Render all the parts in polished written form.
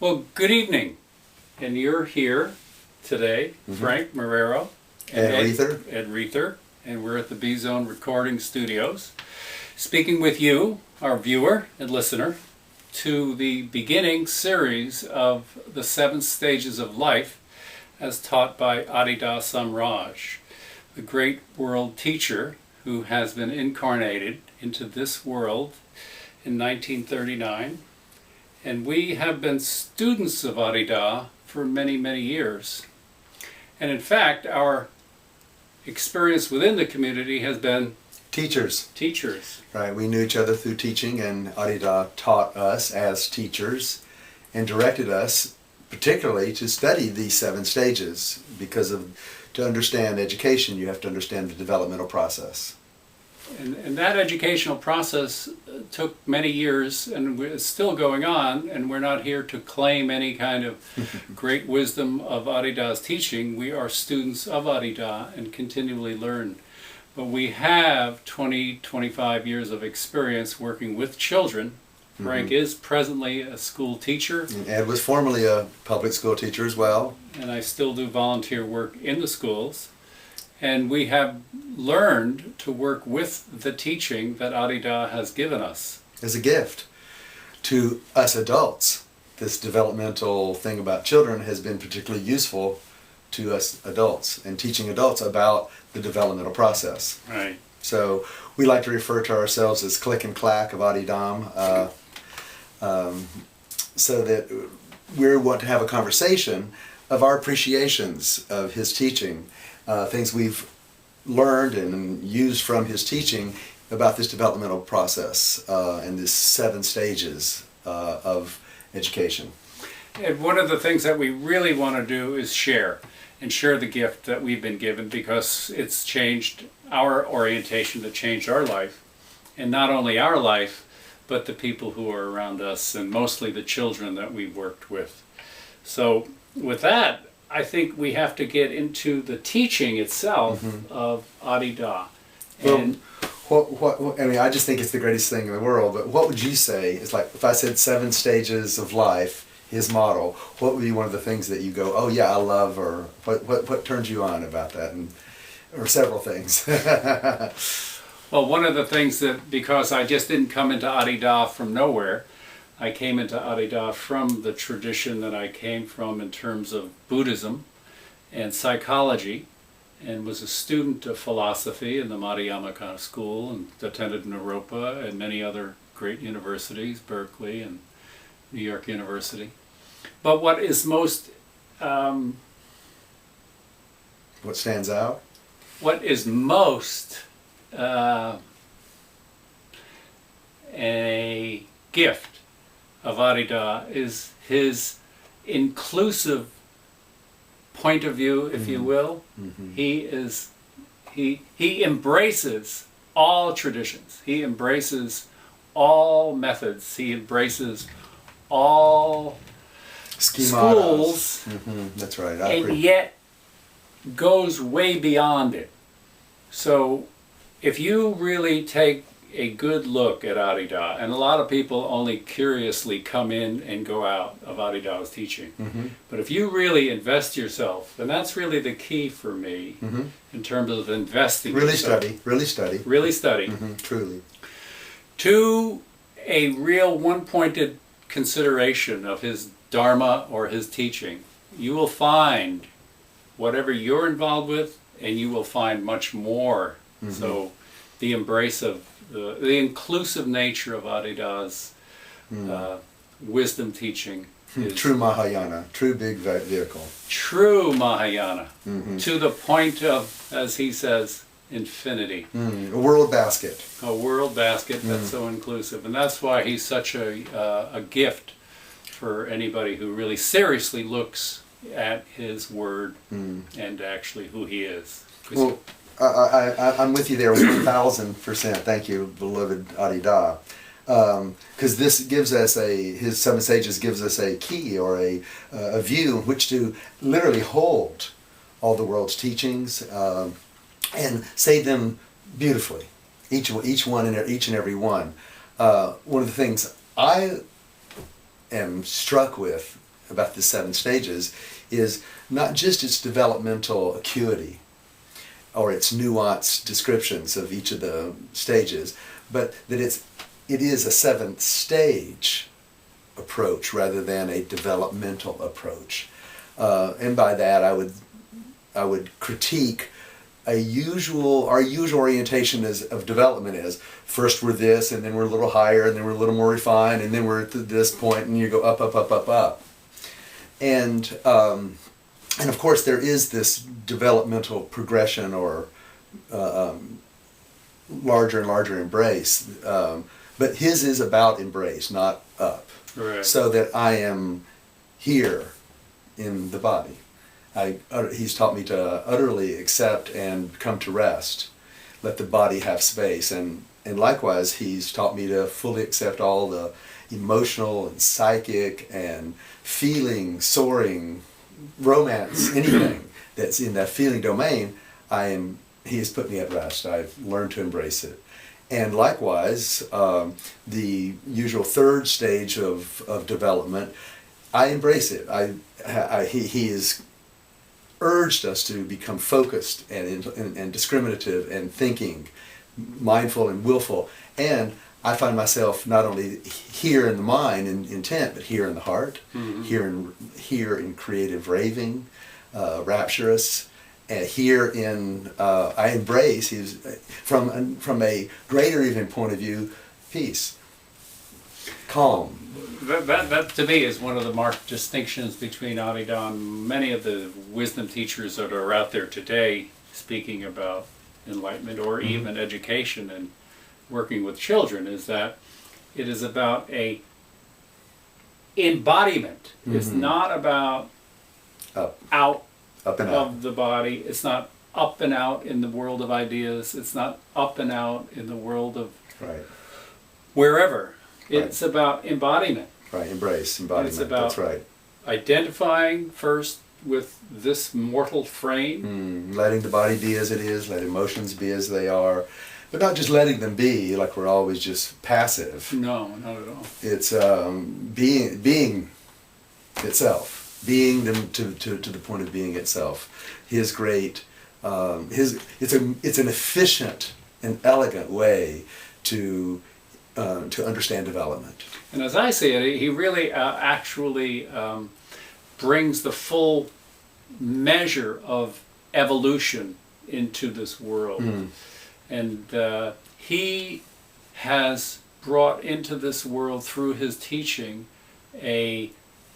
Well, good evening. And you're here today, Frank Marrero And Reither. Ed Reither, and we're at the Beezone recording studios, speaking with you, our viewer and listener, to the beginning series of the 7 stages of life as taught by Samraj, the great world teacher who has been incarnated into this world in 1939. And we have been students of Adida for many, many years. And in fact, our experience within the community has been Teachers. Right, we knew each other through teaching, and Adida taught us as teachers and directed us particularly to study these 7 stages, because to understand education you have to understand the developmental process. And that educational process took many years and is still going on, and we're not here to claim any kind of great wisdom of Adida's teaching. We are students of Adida and continually learn. But we have 25 years of experience working with children. Frank is presently a school teacher. And Ed was formerly a public school teacher as well. And I still do volunteer work in the schools. And we have learned to work with the teaching that Adida has given us. As a gift to us adults. This developmental thing about children has been particularly useful to us adults, and teaching adults about the developmental process. Right. So we like to refer to ourselves as Kilk-Klak of Adidam, so that we want to have a conversation of our appreciations of his teaching, things we've learned and used from his teaching about this developmental process and these 7 stages of education. And one of the things that we really want to do is share the gift that we've been given, because it's changed our orientation, to change our life, and not only our life, but the people who are around us, and mostly the children that we've worked with. So with that, I think we have to get into the teaching itself of Adida. And I mean, I just think it's the greatest thing in the world, but what would you say is, like, if I said 7 stages of life, his model, what would be one of the things that you go, oh yeah, I love, or what turns you on about that, or several things? Well, one of the things that, because I just didn't come into Adida from nowhere, I came into Adida from the tradition that I came from in terms of Buddhism and psychology, and was a student of philosophy in the Madhyamaka school, and attended Naropa and many other great universities, Berkeley and New York University. But what is most... what stands out? What is most a gift of Adida is his inclusive point of view, if you will. He embraces all traditions. He embraces all methods. He embraces all schools. That's right. And yet goes way beyond it. So if you really take a good look at Adida, and a lot of people only curiously come in and go out of Adida's teaching, but if you really invest yourself, and that's really the key for me in terms of investing yourself, Really study. Truly. To a real one-pointed consideration of his Dharma or his teaching, you will find whatever you're involved with, and you will find much more. So the embrace of the inclusive nature of Adida's wisdom teaching is true Mahayana, true big vehicle. True Mahayana, to the point of, as he says, infinity. A world basket. A world basket that's so inclusive. And that's why he's such a gift for anybody who really seriously looks at his word and actually who he is. Well, I'm with you there 1,000%. Thank you, beloved Adida. Because this gives us his 7 stages gives us a key, or a view in which to literally hold all the world's teachings and say them beautifully, each one and each and every one. One of the things I am struck with about the 7 stages is not just its developmental acuity or its nuanced descriptions of each of the stages, but that it is a 7th stage approach rather than a developmental approach. And by that I would critique our usual orientation of development is first we're this, and then we're a little higher, and then we're a little more refined, and then we're at this point, and you go up, up, up, up, up. And of course there is this developmental progression or larger and larger embrace, but his is about embrace, not up. Right. So that I am here in the body. He's taught me to utterly accept and come to rest, let the body have space, and likewise he's taught me to fully accept all the emotional and psychic and feeling, soaring, romance, anything that's in that feeling domain. He has put me at rest. I've learned to embrace it. And likewise, the usual 3rd stage of development, I embrace it. He has urged us to become focused and discriminative and thinking, mindful and willful. And I find myself not only here in the mind and intent, but here in the heart, here in creative raving, rapturous. And here in I embrace from a greater even point of view, peace, calm. That to me is one of the marked distinctions between Adida and many of the wisdom teachers that are out there today speaking about enlightenment or even education and working with children, is that it is about a embodiment. It's not about out and of the body. It's not up and out in the world of ideas. It's not up and out in the world of wherever. It's about embodiment. Right, embrace, embodiment, it's about that's right. Identifying first with this mortal frame. Letting the body be as it is, let emotions be as they are, but not just letting them be like we're always just passive. No, not at all. It's being itself, being them to the point of being itself. His great, it's an efficient and elegant way to understand development. And as I see it, he really actually brings the full measure of evolution into this world. And he has brought into this world through his teaching a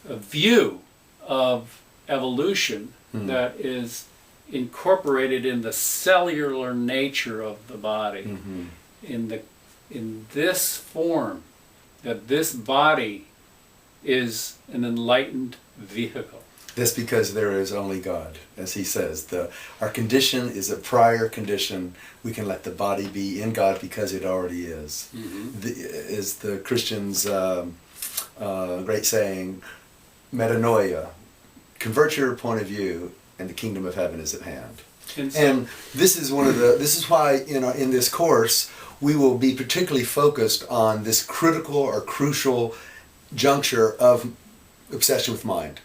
view of evolution that is incorporated in the cellular nature of the body, in this form, that this body is an enlightened vehicle. That's because there is only God, as he says. Our condition is a prior condition. We can let the body be in God because it already is. Is the Christian's great saying, metanoia, convert your point of view, and the kingdom of heaven is at hand. And this is why in this course we will be particularly focused on this critical or crucial juncture of obsession with mind.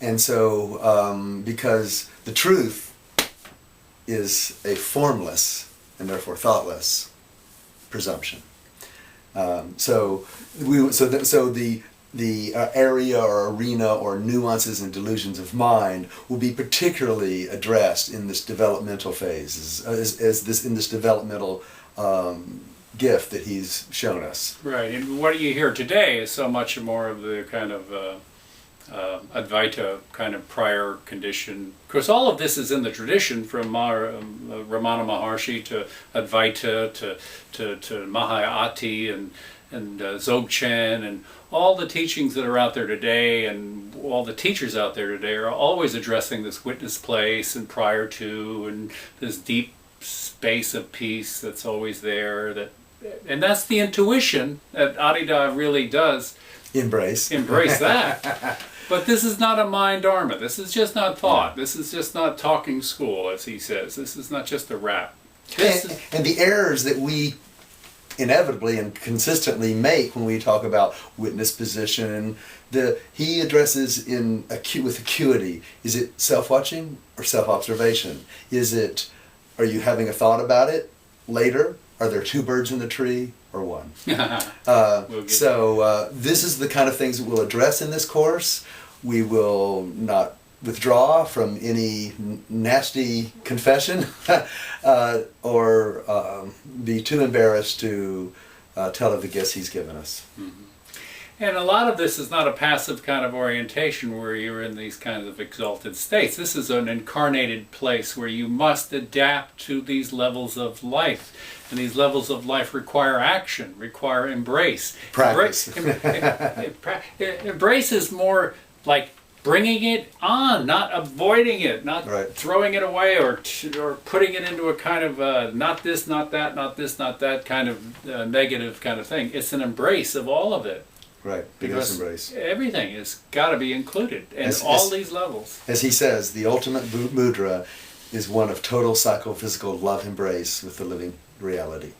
And so, because the truth is a formless and therefore thoughtless presumption. So the area or arena or nuances and delusions of mind will be particularly addressed in this developmental phase, in this developmental gift that he's shown us. Right, and what you hear today is so much more of the kind of Advaita kind of prior condition. Of course, all of this is in the tradition from Ramana Maharshi to Advaita to Mahayati and Dzogchen, and all the teachings that are out there today and all the teachers out there today are always addressing this witness place and prior to, and this deep space of peace that's always there. And that's the intuition that Adida really does embrace that. But this is not a mind dharma. This is just not thought. This is just not talking school, as he says. This is not just a rap. And the errors that we inevitably and consistently make when we talk about witness position. He addresses with acuity. Is it self-watching or self-observation? Are you having a thought about it later? Are there two birds in the tree or one? This is the kind of things that we'll address in this course. We will not withdraw from any nasty confession or be too embarrassed to tell of the gifts he's given us. Mm-hmm. And a lot of this is not a passive kind of orientation where you're in these kinds of exalted states. This is an incarnated place where you must adapt to these levels of life. And these levels of life require action, require embrace. Practice. Embrace is more like bringing it on, not avoiding it, not throwing it away or putting it into a kind of not this, not that, not this, not that kind of negative kind of thing. It's an embrace of all of it. Right, because embrace. Everything has got to be included in these levels. As he says, the ultimate mudra is one of total psychophysical love embrace with the living reality.